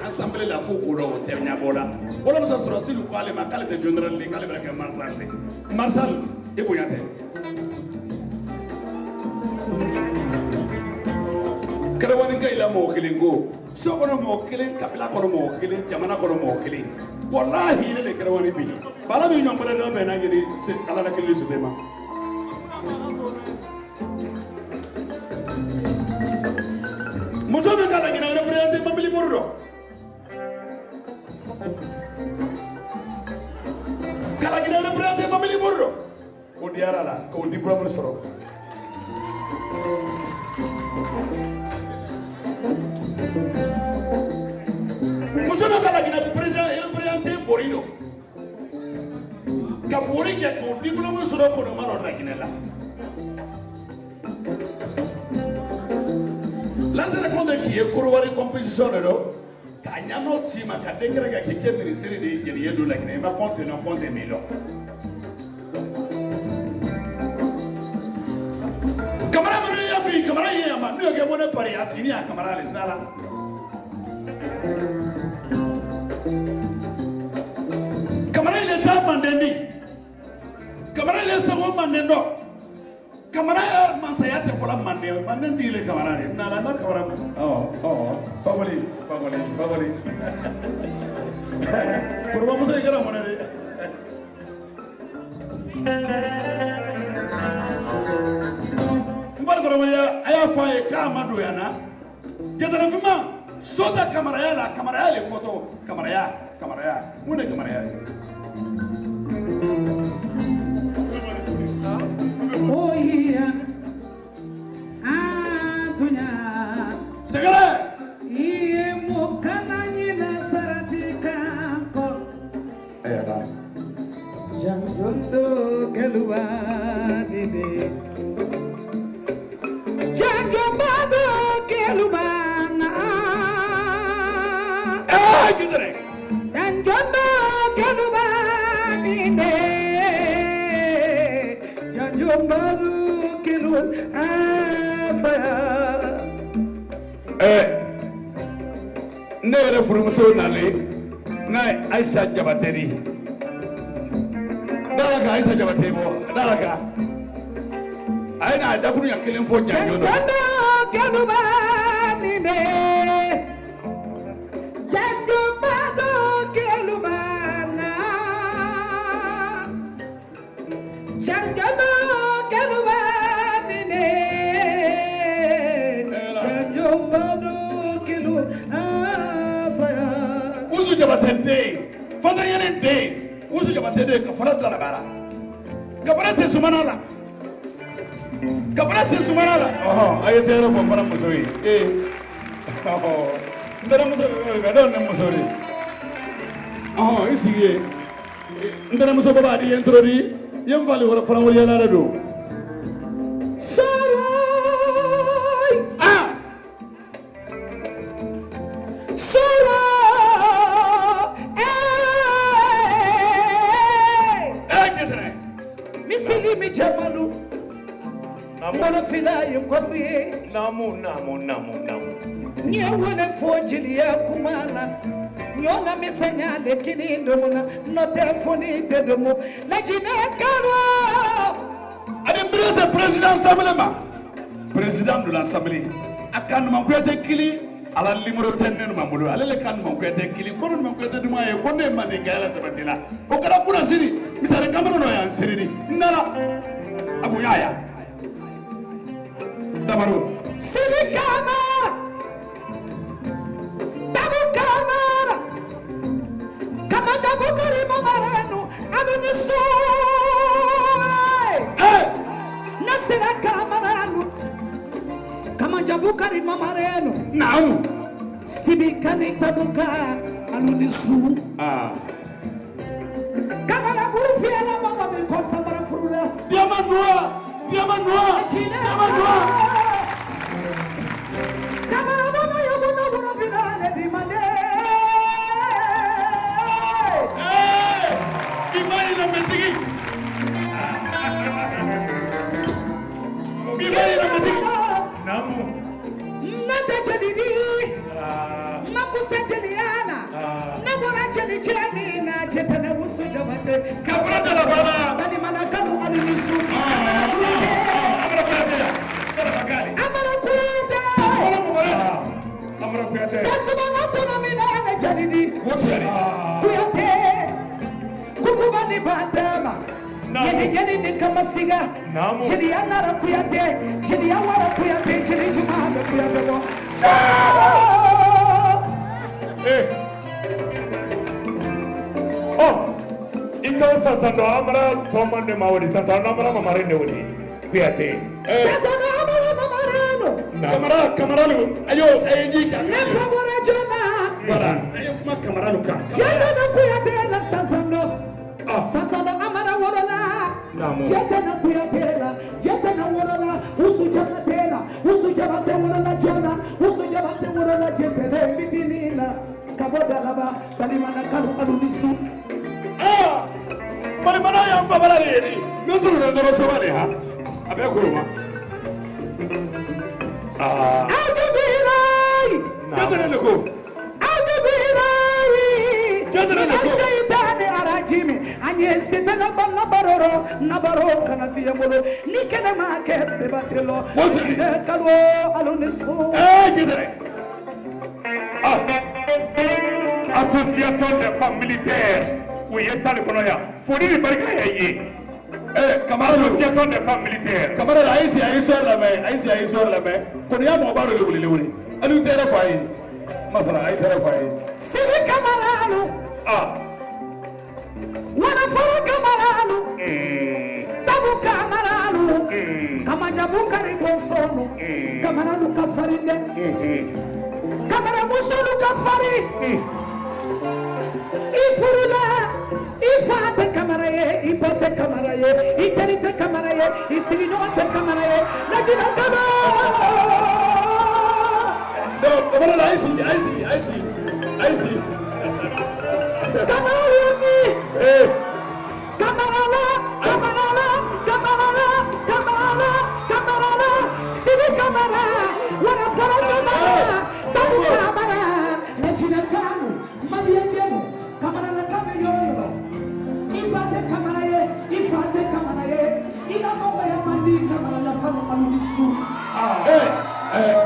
Assemblée la Coco, Terminabola. On a besoin de quoi les macales de général, les calibres que Marsal. Marsal et Bouyate. Karawanika il a mo kilingo. So on mo killing, Kapila Koromo, killing, Yamana Koromo, killing. Wallahi, il est Karawani B. Balami non pas de Benagiri, c'est à la Kilis de Dema. Mozono Kalagina, représente Mabili Murro. Kalagina représente Mabili Murro. Odiarala, au diplôme soro. Mozono Kalagina représente Borino. Kapori qui a au diplôme soro pour le maro Raginella. Là, c'est le fond qui est pour une composition de l'eau. Kanyamo Tima Kadeka qui est une série de Génier de la Guinée, ma compte non compte des millions. Camarade, il y a un peu de Paris à signer à camarade Nala. Camarade, il est un mandéni. Camarade, il est un mandéno. Camarade, Mansayate pour la mandé, mandé les camarades. Nala, not camarade. Favori. Por vamos a llegar a moneda. Mbal ko ya aya faye ka madu yana. Jadara fima sota kamera le photo kamera mune kamera. Oh yeah. Tunya. Tegale. Jangondo kelubani Jangondo kelubana Gidere Jangondo kelubani Jangondo kelubana Nere furumuso nale na Aisha Jabateri Dalaga Aisha Jabatebo Dalaga Aina dakuru ya killing for Jangondo kelubani Jangondo kelubana Jangondo kelubani Jangondo kelubana Usu Jabatende Fada Yanende Usu Jabatende kafara dalabara Kafara se sumanala ayete ero fo fara musori ndara musori ga don musori isiye ndara muso baba di introdi yem fali wala fara wala yala do Mwana fila yungobi namu Nyewele fojili ya kumala Nyola misenya lekini ndomuna No telefoni dedomu Najine karo Adembreze président Sablema Président de l'Assemblée Akan mankwete kili Ala limuro tenne mamulu Alele kan mankwete kili Kono mankwete dumaye Konde mani gaela sabatila Okara kuna siri Misare kamero no ya siri Nala Abu Yaya Damaru Siri kamera Dabu kamera Kama dabu karimo marenu Anunisu Nasira kameranu Kama jabu karimo marenu Naam Sibikani tabuka alunisu. Kamara burufia la mama mikosa marafurula. Diamant noir. Kamara mama yobuna burufila le dimane. Imani na metigi. Namu. Nata jalidi. Makusa jaliana. Namora jalijani na jetana wusu jamate. Kabra de la baba. Bani manakalu alinisu. Amara kuyate. Sasa manato na mina ale jalidi. Kuyate. Kukubani batama. Yeni ni kama siga. Jeli anara kuyate. Jeli awara kuyate. Jeli jumada kuyate bo. Oh, ito sasando amara tomande mawadi sasando amara mamare ne wodi kuyate. Sasando amara mamarano. Kamarano. Ayo, ayiji ka. Nefa wala jona. Wala. Ayo kuma kamarano ka. Jana na kuyate la sasando. Sasando amara wala. Jana na kuyate la. Jana na wala. Usu jana tela. Usu jana te wala jana. Usu jana te wala jepele fitinina. Kaboda laba. Bali manakalu alunisu. Bali mana yang babala ni. Nusuru na ndoro sawale ha. Abe kuruma. Aujubilai. Kadere leko. Aujubilai. Kadere leko. Shaitani arajimi. Anye sitana bana nabaro kanati yamolo. Nikene ma kese batelo. Ide kalwo alunisu. Kadere. Association des femmes militaires. Oui, c'est ça le konoya. Faut dire le barika yayi. Association des femmes militaires. Camarade Aïssi Aïssor la main. Konya mo baro le wuli. Alu tere fay. Masala ay tere fay. Sibi kamaralo. Wana fara kamaralo. Tabu kamaralo. Kamanyabuka rigonsono. Kamaralo kafarinde. Kamara musolu kafari. Ifurula. Ifate kamaraye. Ipote kamaraye. Iterite kamaraye. Isiginote kamaraye. Najina kama. No, Camarade Aïssi. Kamarayoni. Kamarala. Sibi kamara. Wana fara kamara. Tabu kamara. Najina kanu. Madiangenu. Kamara la kame yoro. Ifate kamaraye. Ila moga ya mandi kamara la kanu alunisu.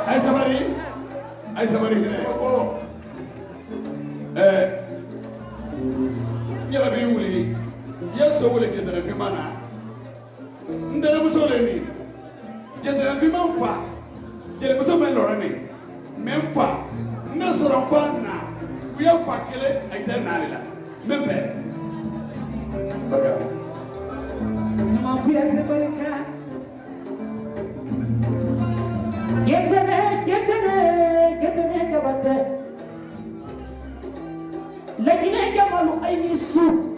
Aïssa Marie. Yala be wuli. Yeso wuli kendere fi mana. Ndere musole ni. Kendere fi manfa. Kele muso men lorani. Menfa. Nasoro fa na. Uya fa kele aite nalila. Membe. Baga. Nama kuya tebalika. Getene kabate. Lakini jamalu aini su.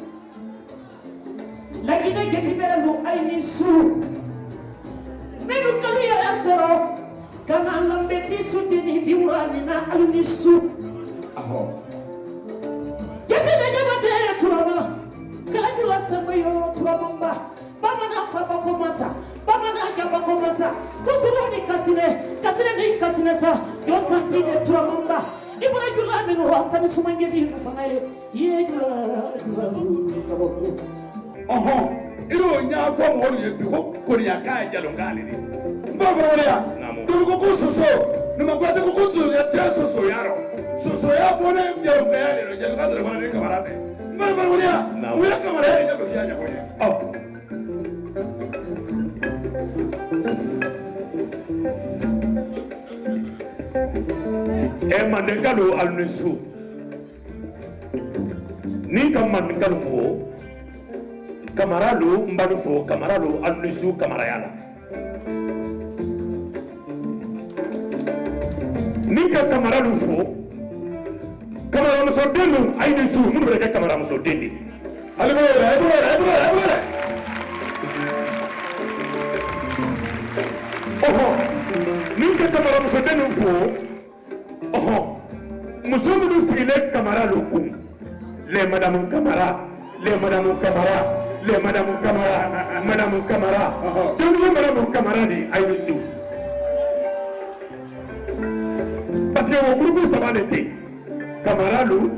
Lakini getibelu aini su. Menu kalu ya asoro. Kana lambeti sutini diurani na aluni su. Getene kabate turama. Kajula samayo turamamba. Bamana faba komasa. Bamana gaba komasa. Kusuroni kasine ni kasine sa. Yosa tine turamamba. Ibra jula minu rasa ni sumangedi nafanaye. Yejula. Iro nya fo mo ye bi ko konya ka jalongali ni. Mbaba wala. Tuko kususo. Nimakwata kukuzu ya teso yaro. Soso ya bone mjalonga yale jalonga bana ni kamarade. Mbaba wala. Uya kamarade ya kuja kwenye. Mandengalo alunisu. Ninka mandengalo fo. Kamaralu mbanu fo. Kamaralu alunisu kamarayala. Ninka kamaralu fo. muso den nu a ye nin su minnu bɛ kɛ kamara muso den de ale b'o yɛrɛ a b'o yɛrɛ ni ka kamara muso den nu fo muso minnu sigilen kamara lu kun les madamu kamara madamu kamara jɔnni madamu kamara de a ye nin su parce que o groupe saba de tɛ kamaralu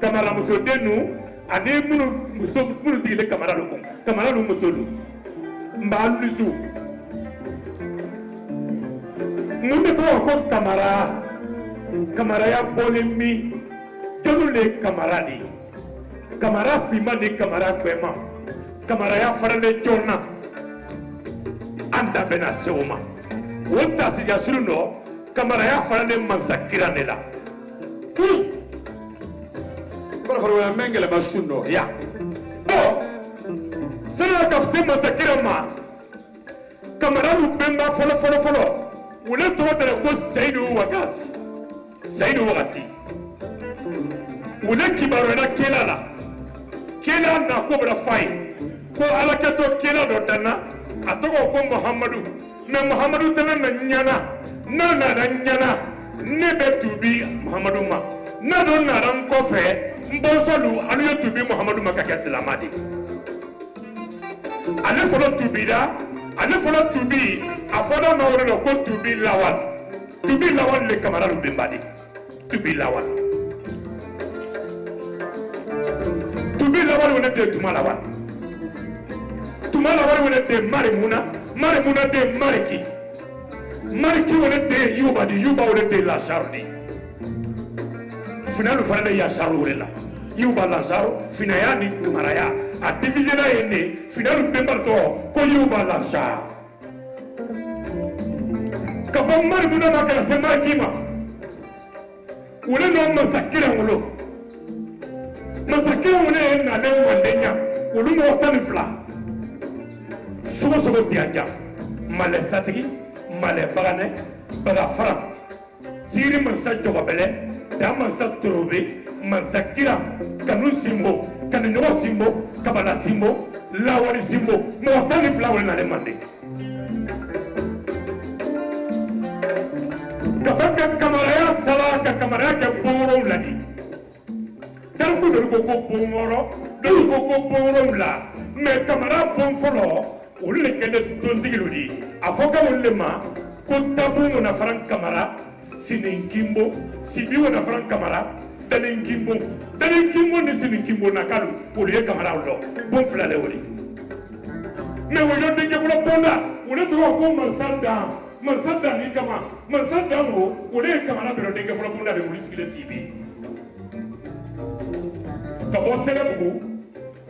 kamaramuso den nu ani minnu sigilen kamaralu kun kamaralu musolu n b'a lusu mun de tɔgɔ ko kamaraya bɔlen min jɔnni de ye kamara de ye kamara finman ni kamara gbɛman kamaraya faralen joona an da bɛna se o ma o tasidiya surun dɔ kamaraya faralen mansakiran de la Barafara men gɛlɛma sun dɔ ya sanni ka se mansakiran ma kamaralu bɛnba fɔlɔ u ne tɔgɔ tɛrɛ ko seyidu wagati u ne kibaruya kela la kela na ko bɛna f'a ye ko alakɛtɔ kela dɔ danna a tɔgɔ ko muhamadu mais muhamadu tɛna na ɲana n'a nana ɲana ne bɛ tubi muhamadu ma n'a dɔ nana n kɔfɛ n bɔnsɔnlu alu ye tubi muhamadu ma ka kɛ silama de ale fɔlɔ tubi a fɔra ma wɛrɛ la ko tubi lawal le kamaralu bɛnba de tubi lawal wele de tuma lawal wele de marimuna de mariki wele de yuba wele de lasaru de finalu fana de yasaru wele la yuba lasaru finaya ni kamaraya a divisé la ye ne finalu bɛnba tɔ ko yuba lasaru ka bɔ marimuna ma kana se mariki ma wele n'o masakiran wolo masakiran wele ye nalen mandenya olu mɔgɔ 12 sogo dianja malɛ satigi malɛ baganɛ bagafara siri mansa jɔgɔbɛlɛ da mansa torobe mansa kira kanu simbo kanu ɲɔgɔn simbo kabala simbo lawari simbo mɔgɔ 12 wele nalen mande kaban ka kamaraya tala ka kamaraya kɛ bɔnwɔrɔw la de tariku dɔlu ko bɔnwɔrɔ dɔlu ko bɔnwɔrɔw la mais kamara bɔn fɔlɔ olu le kɛlen tontigiw de ye a fɔ ka olu le ma ko tabu ŋɔnafaran kamara sininkimbo sibi ŋɔnafaran kamara daninkimbo ni sininkimbo nakalu olu ye kamaraw lɔ bon 2 le wele mais o yɔ denkɛ fɔlɔ bɔnda olu tɔgɔ ko mansa dan ni kama mansa dan o olu ye kamara bɛrɛ denkɛ fɔlɔ bɔnda de olu sigilen sibi ka bɔ sɛgɛbugu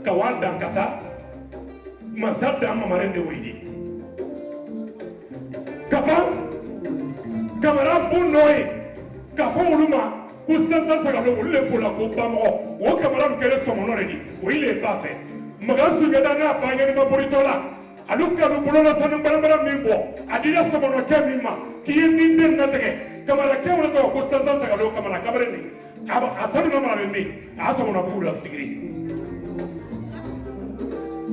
ka wa dankasa mansa dan mamaren de wele kamara bon dɔ ye ka fɔ olu ma ko sansan sagalo olu le fola ko bamɔgɔ o kamara min kɛlen sɔmɔnɔ de di o yi le ba fɛ makan sugɛda n'a ba ɲɛnima boritɔ la alu kanu bolola sanu balabala min bɔ a dira sɔmɔnɔkɛ min ma k'i ye nin den natigɛ kamarakɛ wɛrɛ tɔgɔ ko sansan sagalo kamara kabere de a sanu ma mara bɛ min a y'a sɔmɔnɔ bugu la sigiri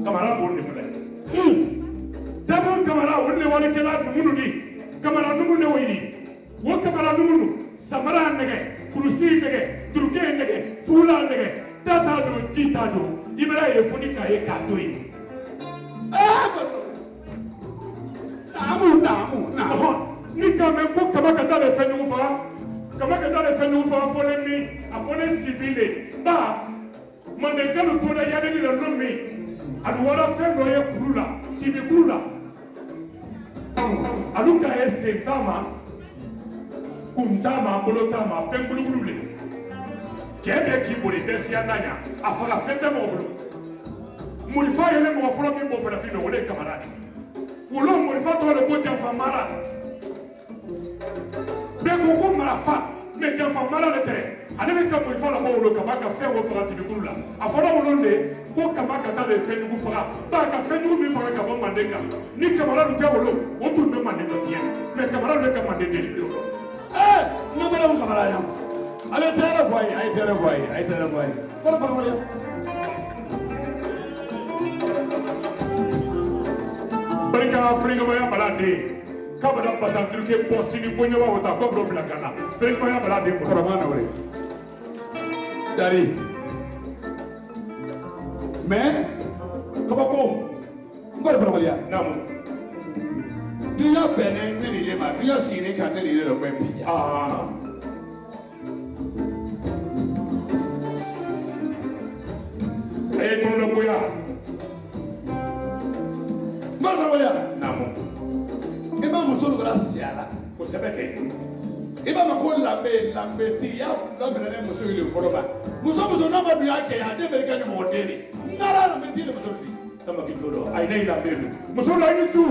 kamara bon de filɛ dabo kamara olu le walikɛla numunu di kamara numu ne woyi wo kamara numunu samara nɛgɛ kurusi nɛgɛ duruke nɛgɛ fula nɛgɛ ta t'a don ji t'a don i bɛna ye foni k'a ye k'a to yen naamu ni ka mɛn ko kaba ka taa de fɛn ɲugu faga fɔlen min a fɔlen sibi le ba mandekalu tora yadeli la don min a dun wara fɛn dɔ ye kuru la sibi kuru la alu k'a ye sen t'a ma kun t'a ma bolo t'a ma fɛn bulubulu le cɛ bɛɛ k'i boli bɛɛ siya n'a ɲa a faga fɛn tɛ mɔgɔ bolo morifa yɛlɛ mɔgɔ fɔlɔ min b'o fɛnɛ fin o le ye kamara de wolo morifa tɔgɔ de ko janfa mara bɛɛ ko ko marafa mais janfa mara de tɛ ale bɛ ka morifa la bɔ wolo kaba ka fɛn o faga sibikuru la a fɔra wolo de ko kaba ka taa de fɛn jugu faga ba ka fɛn jugu min faga ka bɔ manden kan ni kamara dun tɛ wolo o tun bɛ manden dɔ tiɲɛ mais kamara de ka manden deli o la ne bɔra mun kamara yan ale tɛ yɛrɛ fɔ Barika Afrika maya balade. Kabada pasantruke posini ponyo wa wata ko bro blakana. Afrika maya balade ko. Koromana wale. Dari. Mais Kabako. ngor fara wale ya. Namu. Dunya bene ne ni le ma. Dunya sini kan ne ni le ro kwempi. Ah. Aye kono boya. Ngor fara wale ya. Namu. Iba musulu gracia la. Ko sebeke. Iba makol lambe ti ya lambe ne musulu ile foroba. Muso na ma biya ke ya de berika ni mo deni. Ngara lambe ti le musulu. Tama kidoro. Ai nei la belu. Musula ni su.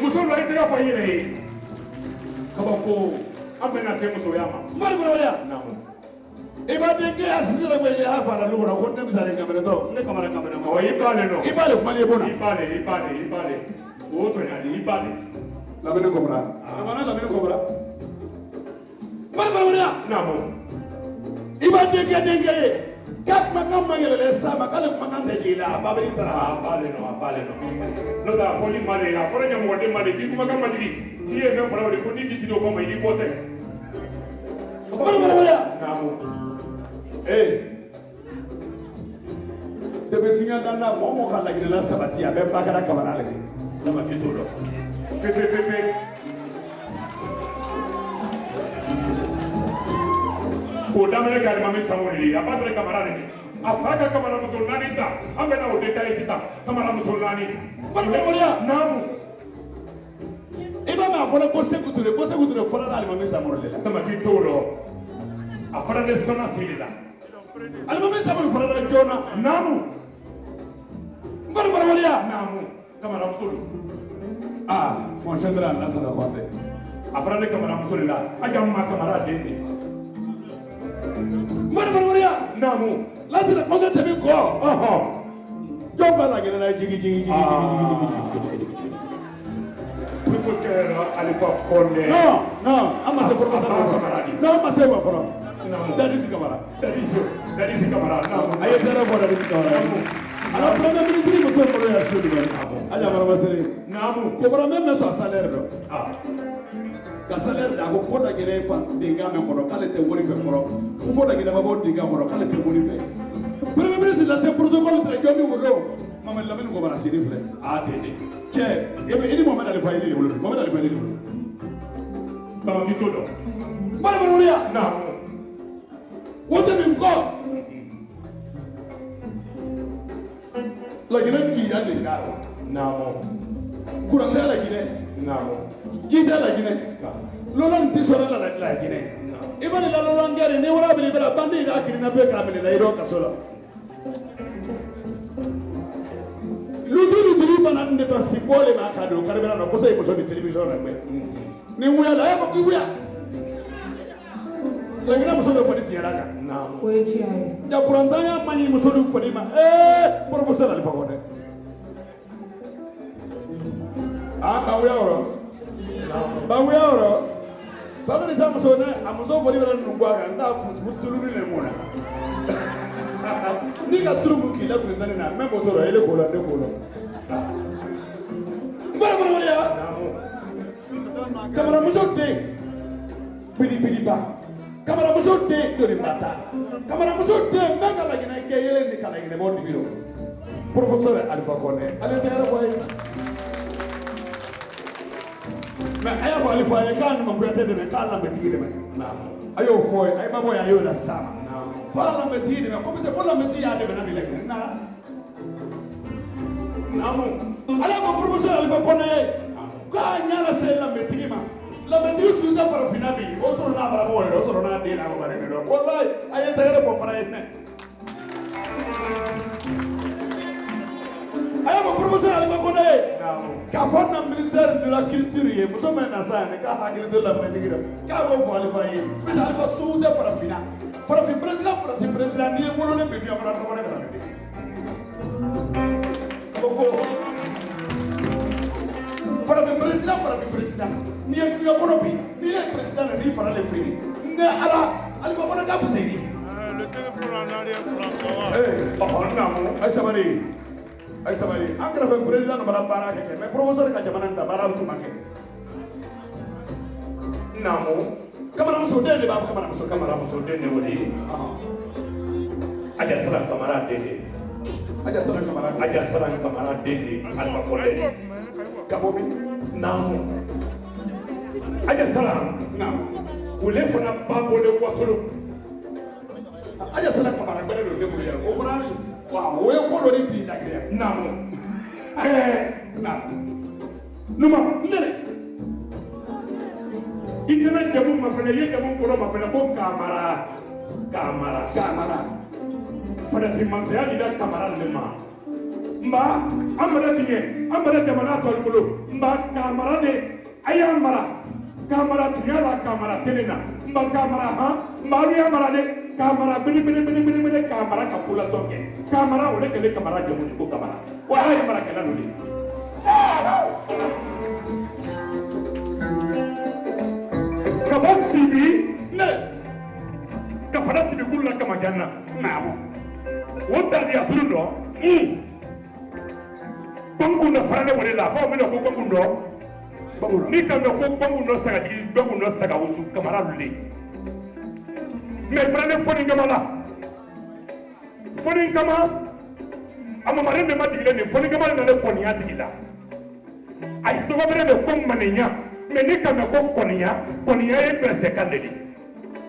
Musula ite ya fa yire. Kabako. Amena se musoyama. Ngor fara wale ya. Namu. Iba de ke asisi la kwele ha fara lu ko ne misare kamera to. Ne kamera Oh, no. ibale no. Ibale kuma le bona. Ibale. O to ya di ibale. La bene komra. Amana la bene komra. Ngor fara wale ya. Namu. Iba de ke kat makam mangele sama kala makam de jila babari sara. Abale no. No da foli male ya fora nyamu wade male ki kuma kan majidi. Ki e me fora wade ko ni kisi do ko mai di bote. Namu. Debe dunya danda momo kala gina la sabati ya be bakara kamara le. Tama kidoro. Fe. Ko damene ka mami samuri ya padre kamarade. Afaka kamara musulmani ta. Amena o detail sita. Kamara musulmani. Namu. Iba ma fona ko sekuture fona dali mami samuri le. Tama kidoro. Afara de sona silida. Al mami samuri fona da jona. Namu. Namu. Kamara musul. Mon général la sada kwande. Afara de kamara musulila. Ajamma kamara dende. Namu. La sada kwande tebe ko. Jomba la gina na jigi. Professeur Alifa Konde. Non, ama se professeur. Non, ama se wa fona. Dadisi kamara. Dadisi kamara. Namu. Aye tara bo dadisi kamara. Alors premier ministre mo so mo ya so di bari. Aja mara masere. Namu. Ko bara même so salaire do. Ka salaire da ko poda gere fa dinga me ko kale te wori fe foro. Ko foda gere babo dinga ko kale te wori fe. Premier ministre la se protocole tra jomi wodo. Mama la men ko bara sidi fle. Dede. Che, ebe Mohamed Ali Faye le wolo. Mohamed Ali Faye le wolo. Tama kitodo. Bara bara ya. Namu. Wote mi ko. La gina ki ya de karo. Namu. Kurante la gina. Namu. Jida la gina. Lola nti sora la gina. Ibani la lola ngere ni wala bili bela bandi ida akiri na be kamene na iro kasola. Lutu bana ne ba sibole ma kado karibera na kosa iko di television na gbe. Ni wuya la ya ko wuya. La gina muso be fodi tiaraga. Namu. Ko echi aye. Ja kurantanya mani muso du fodi ma. Professeur Ali Fakone. Bawuya oro. Family sa muso na amuso fodi bela nungwa ga nda musbutulu ni lemona. Ni ka turu mu kila fere ndani na même otoro ele ko la de ko lo. Bara ya. Kamara muso de. Bili ba. Kamara muso de dori mata. Kamara muso de mbanga la gina ke yele ni kala gina bondi biro. Professeur Alpha Kone. Ale te ara boy. Ma aya fo Alpha ya kan ma kurate de kan la betigi de. Ayo fo ay ma boy ayo la sama. Para metine, come se quella mettina deve andare lì. Namu. Allora professore Alpha Kone. Qua nyala se la mettima. La mettina su da fare finabi. O sono na bravo, o sono na di na ba ne do. Wallahi ay tagare fo para ne. Allora professore Alpha Kone. Ka fonna ministère de la culture ye muso men na sa ne ka hakili de la mettina. Ka go fo Alpha ye. Bisa Alpha su da fare finabi. Para fi president ni wolo ne be bi amara ko wala kana de ko para fi president ni en fi ko no bi ni le president ni fara le fini ne ala Ali ko fana ka fuseni. Le téléphone en arrière plan. Oh non, ay sabali. Ay sabali. An kɛrɛfɛ président mara baara kɛ mais professeur ka jamana da baara tun ma kɛ. Namo. Kamaramuso den de b'a fɔ kamaramuso. Kamaramuso den de o de ye. Aja Sala Kamara den de. Aja Sala Kamara. Aja Sala Kamara den de. Alpha Condé. Ka bɔ min? Namo. Aja Sala. Naamu. Ule fana ba bɔlen wasolo. Aja Sala Kamara gbɛrɛ don ne bolo yan. O fana wa o ye ko dɔ de bi lagiriya. Namo. Naamu. Numa. Nene. Itana jamu mafana ye jamu kolo mafana ko Kamara. Kamara. Kamara. Fana si mansaya di da Kamara lema. Mba amara dinge amara jamana to bolo. Mba Kamara de aya mara. Kamara tiara Kamara telena. Mba Kamara ha. Mba ni amara de Kamara bini Kamara kapula toke. Kamara ole kele Kamara jamu ko Kamara. Wa aya mara kala nuli. Kaba sibi Ne. ka fara sibi kula kama janna. Naamu. Wonta dia surundo. Konkundo fara ne wala la fa me ko konkundo. Bawo. Ni ka ko konkundo saga digi konkundo saga usu Kamara lule. Me fara ne foni gamala. Foni kama ama mare me madigile ne foni kama na le konya sigila. Ay to ba bere ko manenya. Mais ni ka ko konya e presse kandeli.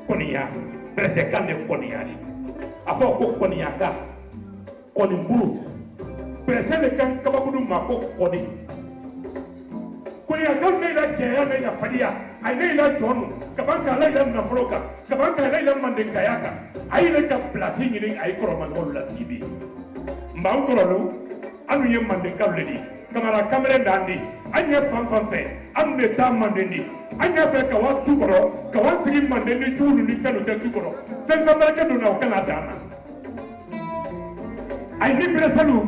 Konya presse kande konya ni. Afa ko konya ka. Koni buru. Presse le kan kabakudu mako koni. Konya kan me la jeya me la fadia. Ay ne la jonu. Kabanka la na froka. Kabanka la mandenka yaka. Ay le ka place ni ay koroman wol la tibi. Mbam korolu anu ye mandenka ledi. Kamara kamere dandi. Anya fanfanfe ambe ta mandeni anya fe ka wa tukoro ka wa sigi mandeni tulu ni kanu te tukoro sen fa baraka do na kana dana ay ni presalu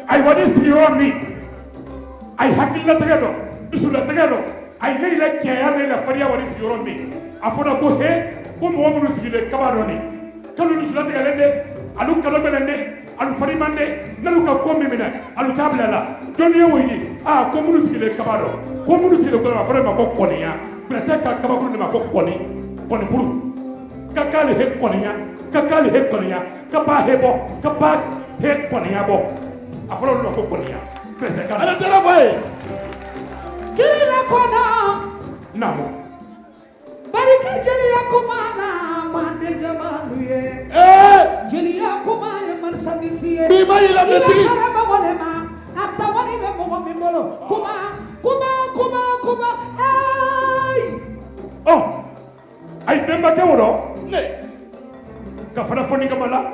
ay wadi siyo mi ay hakilla tagado usula tagado ay leila kaya leila fariya wadi siyo mi afona ko he ko mo mo sigi le kabaro ni kanu usula tagalende alu kalo belende alu farimande nalu ka ko mimina alu kablala joni yoyi ko munu sigile kabaro ko munu sigile ko ma ma ko koniya presse ka kabakuru ma ko koni buru kakale he koniya ka ba he koniya bo aforo no ko koniya presse ka Ala dara boy. Kila kona namo bariki jeli yakumana mande jamalu ye. Jeli yakumana man sabisi ye. Bi mai la meti. Asawali be mo mi molo kuma ay bemba ke woro Ne. ka fara foni kamala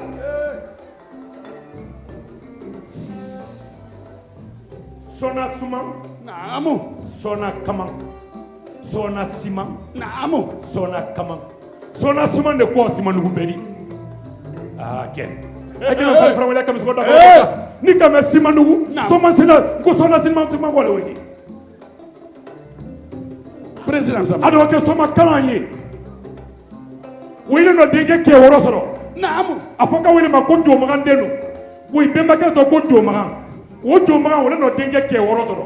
sona suma Naamu. sona kama sona sima Naamu. sona kama sona suma de ko sima nugu beri ken akina fa fara wala kam so da ni kama sima nugu soma sina ko sona sima tuma wala woni Président Sam. ado ke soma kama yi wile no dege ke woro soro Naamu. afoka wile ma ko jo magan denu wi bemba ke to ko jo magan wo jo magan wala no dege ke woro soro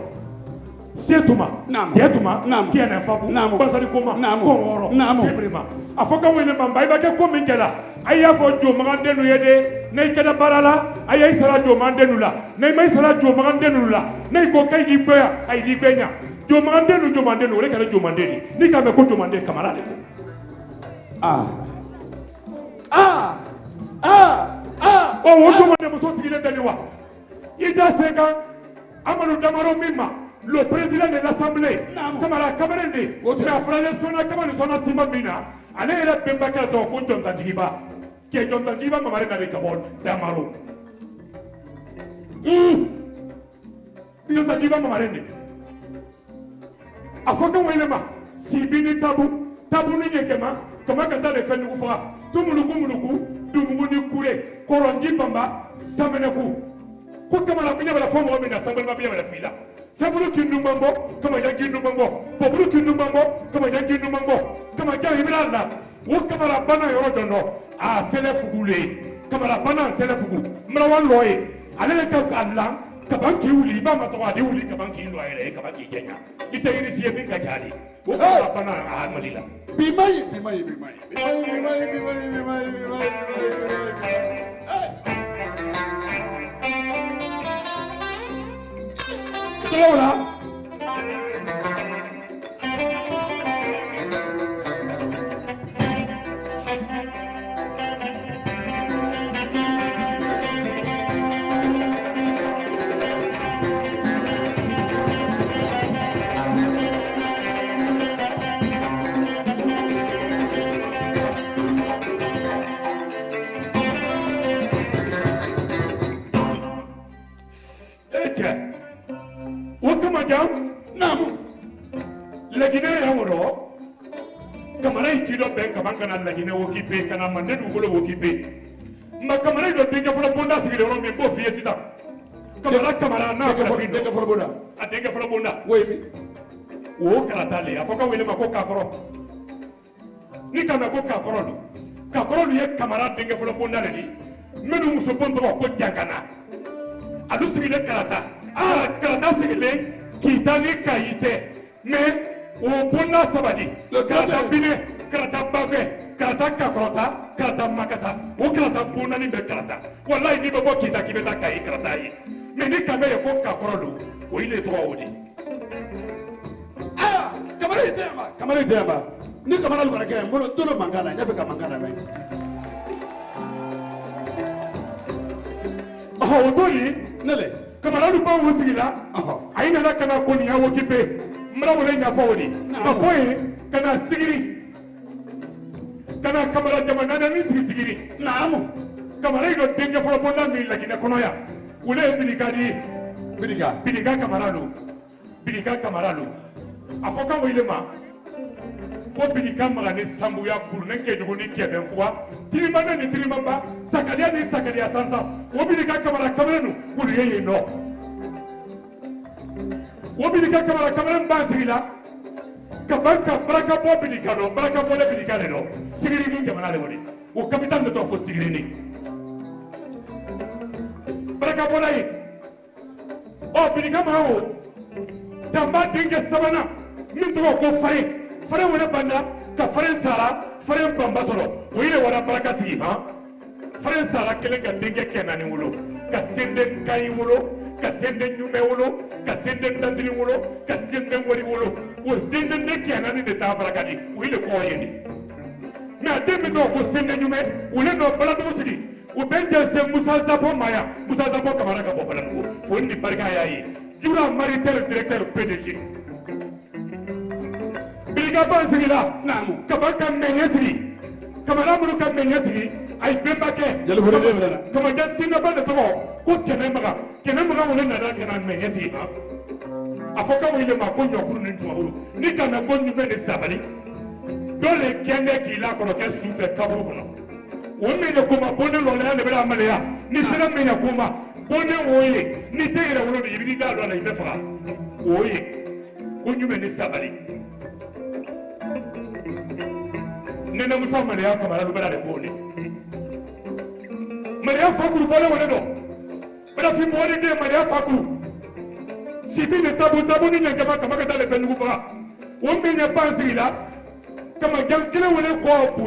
setuma yetuma kiana fabu basali koma ko woro sebrima afoka wile ma bai ba ke ko min kala aya fo jo magan denu yede nay kada barala aya isara jo magan denu la nay mai sara jo magan denu la nay ko kay di beya ay di benya jo magan denu wala kala jo magan deni ni ka me ko jo magan de kamara de wo jomo de muso sigile dani wa ida seka amanu damaro mimma le président de l'assemblée kamara kamerende na frale sona kamara sona sima mina ale era bemba ka to ko jonta digiba ke jonta digiba mamare na de kabon damaro jonta digiba mamare ne afoka welema sibini tabu ni nyekema kama kata le fenu fa tumuluku dumuni kure korongi bamba sameneku ko kama la pinya bala fomo mina sambal ma pinya bala fila sabulu kindu mambo kama yangi kindu mambo pobulu kindu mambo kama yangi kindu mambo kama ja hibra Allah o kamara bana yɔrɔ dɔ nɔ a sɛlɛ fugulen kamara bana sɛlɛ fugu marawa lɔ ye ale le ka la kaban k'i wuli i b'a ma tɔgɔ a de wuli kaban k'i lɔ yɛrɛ kaban k'i jɛnya i tɛ yiri si ye min ka ca de o kamara bana a mali la bi ma ye bi ma ye bi ma ye tɔgɔ la Laginɛ ya woro kamara ikido ben kabanga na laginɛ wokipe kana mande dugolo wokipe ma kamara do dinga folo bonda sigire ro mi bo fiye tita kamara na fala fi dinga folo bonda a dinga folo bonda webi wo kala tale afoka wele ma ko kakoro ni kana ko kakoro ye kamara dinga folo bonda le ni menu muso bonto ko jankana alu sigile karata karata sigile kitani kayite mais o bonda sabadi karata bine karata babe karata kakorota karata makasa o karata bonda ni be karata wallahi ni be bo kita ki be ta kai karata yi mais ni kambe ko kakorodo o ile to odi aya kamara itema ni kamara lu karake mo tolo mangana ya fe ka mangana me o toli nele kamara lu ba wosigila ayina na kana ko ni ya wokipe mara wala nya fawodi ka boy kana sigiri kana kamara jamana na ni sigiri naam kamara ido denga folo bonda mi lakina kono ya ule bidiga kamara lu afoka wile ma ko bidiga magane sambu ya kurne ke jogo ni kebe fwa tirimana ni tirimamba sakadia sansa o bidiga kamara nu ule ye no wobidika kamara mbansigila kabanka baraka bo bidika do baraka bo le bidika le do sigiri ni jamana le woni o capital de to ko sigiri ni baraka bo lay o bidika ma o tamba dinge sabana min to ko fare wona banda ka fare sara fare bamba solo o ile wala baraka sigi ha fare sara kele ka dinge kenani wolo ka sende kay wolo ka sende nyume wolo ka sende dandini wolo ka sende wori wolo o sende ne kenani de ta barakadi o ile ko yeni mais a demi to ko sende nyume wole no bala do sigi o benje se musa zapo kamara ka bo bala ko fo ni barka yayi jura maritel directeur PDG biga ban sigi la namu ka banka menye sigi kamara munu ka menye sigi ay bemba ke jale fo de bela kama da singa ba de to ko kene maga wole na da kana menye sigi ha afoka wile ma ko nyokuru ni tumaru ni kana ko nyume de sabali dole kende ki la ko ke sufe kaburu kono wonne ne ko ma bonne lo la ne bela amaleya ni sira me nya ko ma bonne woye ni teere wolo de yibidi da lo na ibe fara woye ko nyume ni sabali nene musa maleya kamara lu bela de ko ni maleya fakuru bole wole do bela fi bole de maleya fakuru sifi ne tabu ni nyanga kama ka dale fenugu fa wonne ne pansila kama jankile wole ko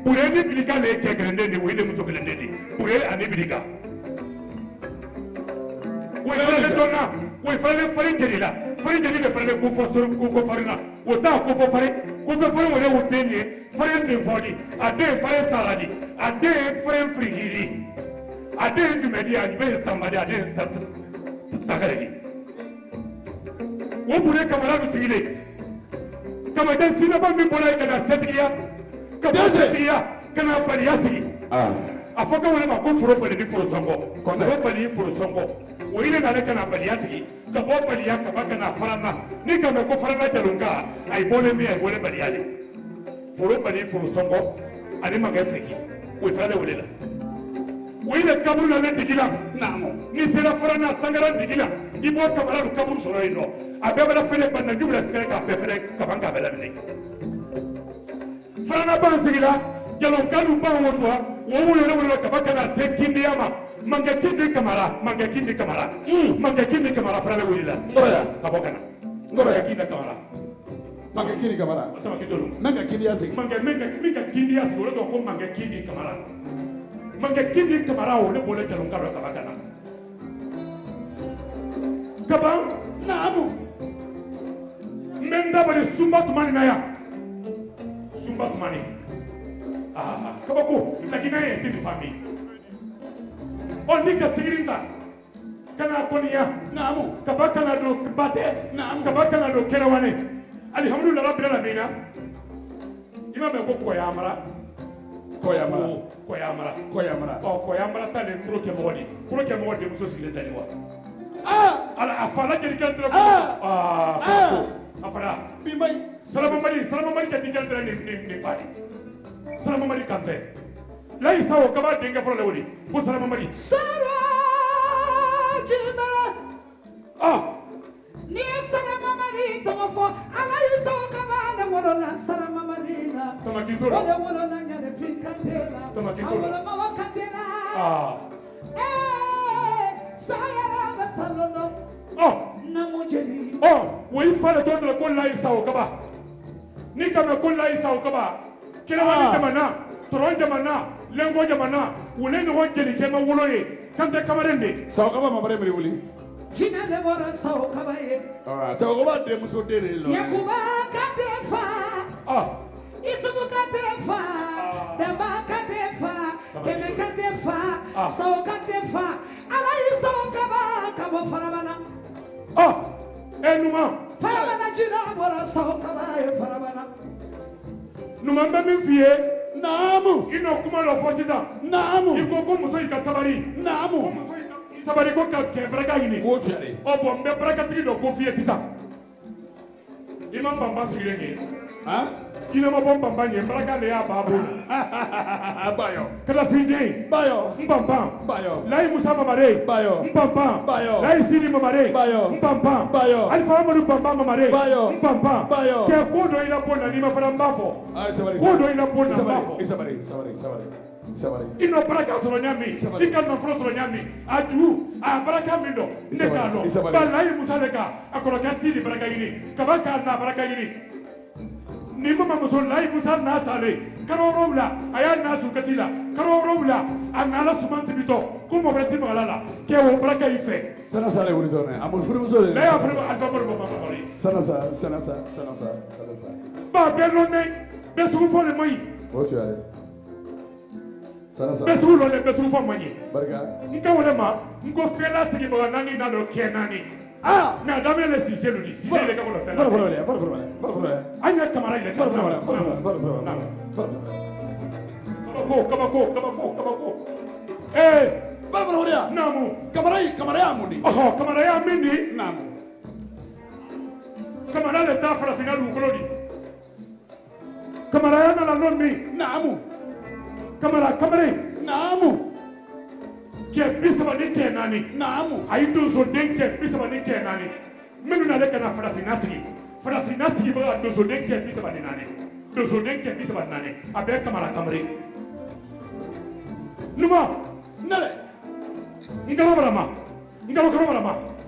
bureni bilika le kegrende ni wele muso kelende ni bure ani bilika wele donna we fare jeri de fare ko fosor ko farina o ta ko fare wole o tenye fare de fodi ade fare saladi ade fare frigiri ade du media ni be stambadi ade sakareli wo bure kamara du sigile kama dan sinaba mi bola kana setiya kana bariya sigi afoka wala ma ko foro bali ni foro songo o ile na kana bariya sigi ka bo bariya ka baka na farana ni kama ko farana jalunga ay bole mi ay bole bariya le foro songo ani ma ga feki o fale wala la o ile kaburu na digila namo ni sera farana sangara digila ibo kamara kaburu soro ino abeba la fele banda jubla fele ka fele ka banga bela ni Frana Bansigila, Jalon Kanu Bangotua, Woman Kabaka, said Kindiama, Mangakindi Kamara, Mangakindi Kamara, Mangakindi Kamara, Frana Willas, Kabakana, Gorakina Kamara. Mangakini Kamara. Mangakini Asik. Mangakini Asik, or Mangakini Kamara. Mangakini Kamara, or the bullet Kalungara Kabakana. Kabang, Namu. Menda by the Sumbat Manaya. Sumbat money. Ah, Kabako, Lagina, Tini family. Only Kasirinta. Kanakonia, Namu, Kabakana do Bate, Nam Kabakana do Kerawane. Alhamdulillah Rabbil Alamin. Imam Koyamara. Oh, Koyamara tale Kurokemodi. Kurokemodi Musos Letaniwa. Ala afala kelika afala. Bimai. Salamamari katika ni padi. Salamamari kante. Lai sawo kaba denga folo lewodi. Ko salamamari. Sarajima. Ni salamamari tomofo. Ala yuso kaba na wona salamamari na. Tomakitoro. Wona nyane fikantela. Tomakitoro. Wona mawakantela. Sayara basalono. Namujeli. We fala to la kon lai sawo kaba. Ni kama kon lai sawo kaba. Kila wani jamana, toron jamana, lengo jamana, ulengo wajeli kema wuloye. Kante kamarende. Sawo kaba mabare mri wuli. Jina le bora sawo kaba ye. Sawo kaba de muso dere lo. Yakuba kadefa. Isubu kadefa. Daba kadefa. Keme kadefa. Sawo kadefa. Ala isawo kaba kaba farabana. Numa. Farabana jina bora sawo kaba ye farabana. Numa mbemi fiye. Namu. Ino kuma lo fosisa. Namu. Iko ko muso ikasabari. Namu. Sabari ko ka braka yini. Wochare. Mbe braka tigi do ko fiye sisa. Imam bamba sigirenge. Kina ma bomba mbanye braka le ya babu. Bayo. Kala finde. Bayo. Mbamba. Bayo. Lai Musa mamare. Bayo. Mbamba. Bayo. Lai Sidi mamare. Bayo. Mbamba. Bayo. Alfa Amadu Mbamba mamare. Bayo. Mbamba. Bayo. Ke kodo ina bona ni mafana mbafo. Sabari. Kodo ina bona mbafo. Sabari. Ino baraka soro nyami. Ikana fro soro nyami. Aju. Baraka mindo. Nekalo. Balai Musa leka. Akora kasiri baraka yini. Kabaka na baraka yini. Ni mama musolai Musa na sale. Karorowla. Aya na su kasila. Karorowla. Anala sumanti bito. Kuma brati malala. Ke wo baraka ife. Sana sale wuri done. Amul furu musole. La afro alfa barbo mama bari. Sana. Ba belone. Besu fo le moyi. Wochare. Sana. Besu lo le besu fo moyi. Barka. Nka wole ma. Nko fela sigi ba nani na do kenani. Na dame le si selu di. Si selu ka wala fela. Barka. Anya kamara ile. Barka. Kabako. Barka. Namu. Kamara ya muni. Kamara ya mindi. Namu. Kamara le ta fara final ukolodi. Kamara ya na la nonmi. Namu. Kamara. Namu. Ke bisaba ni ke nani. Namu. Aido so den ke bisaba ni ke nani. Menu na le kana fara finasi. Fara finasi ba do so den ke bisaba ni nani. Do so den ke bisaba nani. Abe kamara. Numa. Nale. Ngalo barama.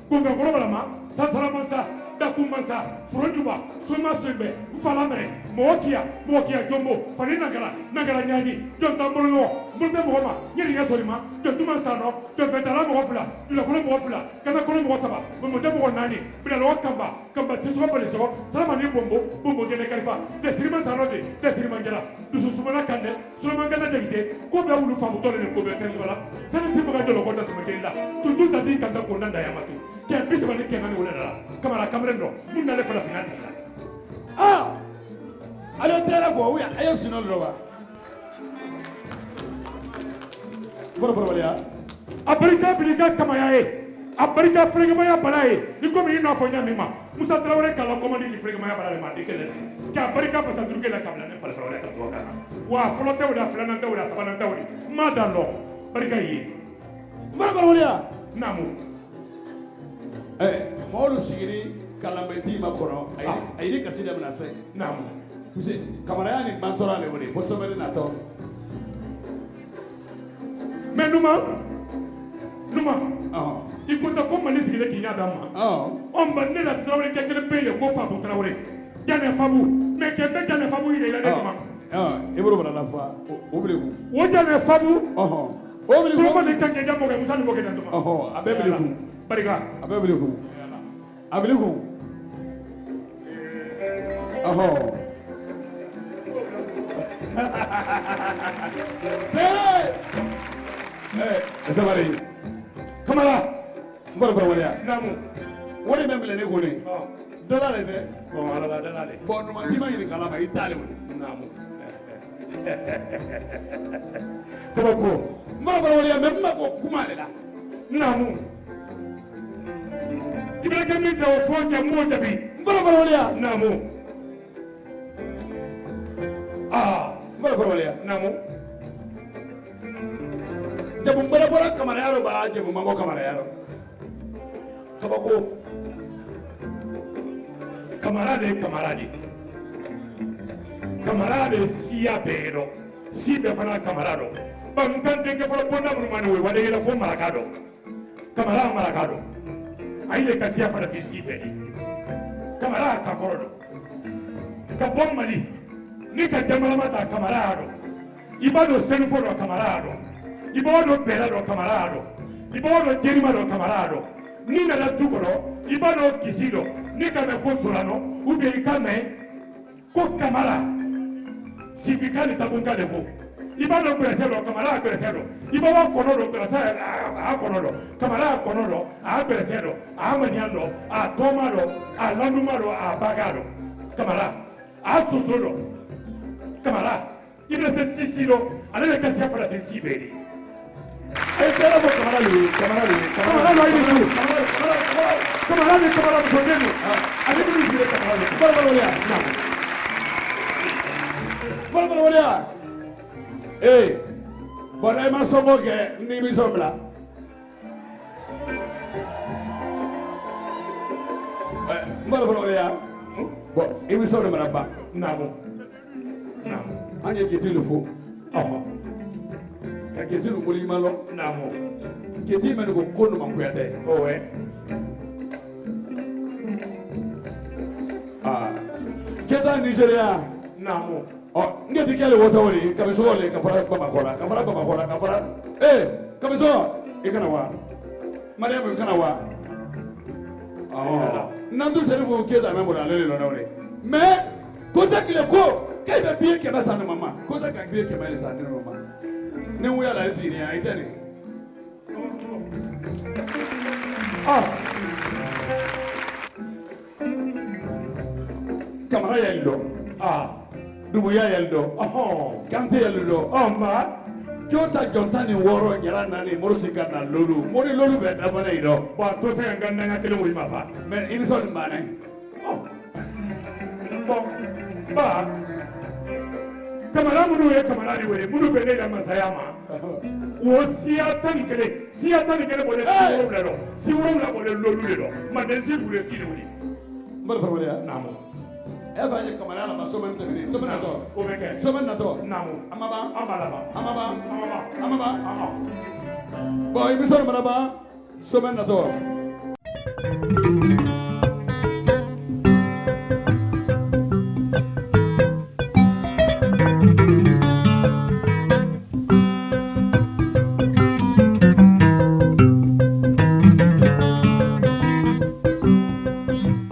Gunga barama. Sansara mansa. Dakumansa. Fronduba. Suma sumbe. Falamere. Mokia jombo. Falina nagara nyani. Jonta mbolo. Mbute mohoma. Nyeri ngasolima. Jontuma sano. Jofetara mohofla. Dula kono mohofla. Kana kono mohosaba. Mbute mohonani. Bila lo kamba siswa poliso. Salama ni bombo gene kalifa. Desirima sano de. Desirima ngela. Dusu sumana kande. Sulama ngana jegite. Ko be wulu famu tole ne ko be sen wala. Sen simu ga jolo ko ta tumedela. Tundu zati kanda ko nanda ya matu. Ke bisaba ni ke nani wala kamara kamrendo. Mun na le fala finance. Alo tera fo wi ayo sino loba. Bora wala. Abarika kamayae. Abarika fregamaya balaye. Niko mi ina fo nyamima. Musa Traoré kala komandi ni fregamaya balale ma dikelesi. Ke abarika pasa duruke la kamla ne fala Traoré ka toka. Wa flotte wala flana tawla sabana tawli. Madalo. Barika yi. Bora wala. Namu. Mawlu sigiri kalambeti makono. Ayiri kasida mnase. Namu. Kusi, kamaraya ni mantora le wole, fo somene na to. Mais Numa, Ah. il faut que comme les qui n'a pas. Ah. On va ne la trouver quelque pays pour faire pour travailler. Gana Fabou, mais que Gana Fabou il est là. Ah, et vous la fois, oubliez-vous. Où Gana Fabou? Oh. Oubliez-vous. Comment les temps que Jambo vous allez voir dans le Oh, abebelez-vous. Bariga. Abebelez-vous. Abebelez-vous. Oh. Hey, Samari. Kamala. Voilà, voilà. Namu. What is member in the dollar? Bon, alors là. Bon, nous m'avons dit que Kalama Italie. Namu. Comment? Voilà, voilà, même pas Kumale là. Namu. Il va que nous au fond de moi d'abi. Voilà, voilà. Namu. Ah. Voilà, voilà. Namu. Jabu mbara bora kamarayaro ba jabu mango kamarayaro. Kabako. Camarade. Camarade sia vero. Si be fana camarado. Bantante che fa buona rumano we wade la fo maracado. Camarade maracado. Aile ka sia fana fi si beli. Camarade ka korodo. Ka bom mali. Ni ka jamala mata camarado. Ibado senfo do camarado. Ibado bela do camarado. Ibado jerima do camarado. Ni na la tukoro. Ibado kisido. Ni ka me consolano. Ube ikame. Ko camara. Sifikali tabunga de ko. Ibado presero camara presero. Ibado konodo presero a konodo. Camara konodo a presero. A maniando a tomado a landumado a bagado. Camara a susuro. Camara. Ibado se sisiro. Ale ka sia fara sensibeli. Espera por camarade. Camarade Camarade. Allez vous dire camarade. Voilà. Eh. Bon, elle m'a sauvé que ni mi sommes là. Voilà. Bon, il me sauve là-bas. Namu. Anya qui le faux. Oh. Qui le molimalo. Namu. Qui me le kono mankuyate. Oh ouais. Ah. Keta Nigeria. Namu. Oh, ngeti kele wota wori kamiso wole kafara kafara. Eh, kamiso ikana wa. Mariam ikana wa. Oh. Nandu serifu keta memora lele no nawre. Mais cosa qu'il ko kebe bien ke basa na mama. Cosa ka bien ke bale sa na mama. Ne wuya la sini ya itani. Ah. Kamara ya ilo. Ah. Dubuya yeldo. Oh. Kante yeldo. Oh ma. Jota jonta ni woro nyara nani morosika na lolu. Mori lolu be da fana ido. Ba to se nganda na tele mo ma ba. Me iniso ni mane. Oh. Bon. Ba. Kamara munu ye kamara ni wele. Munu be ne da masayama. Wo siya tani kele bole si woro la bole lolu le do. Ma de si vous le fili wuli. Mbal fa wala. Namu. Eva ye kamara la maso men tebiri. So men nato. O beke. So men nato. Namu. Amaba. Amaba. Boy, mi so maraba. So men nato.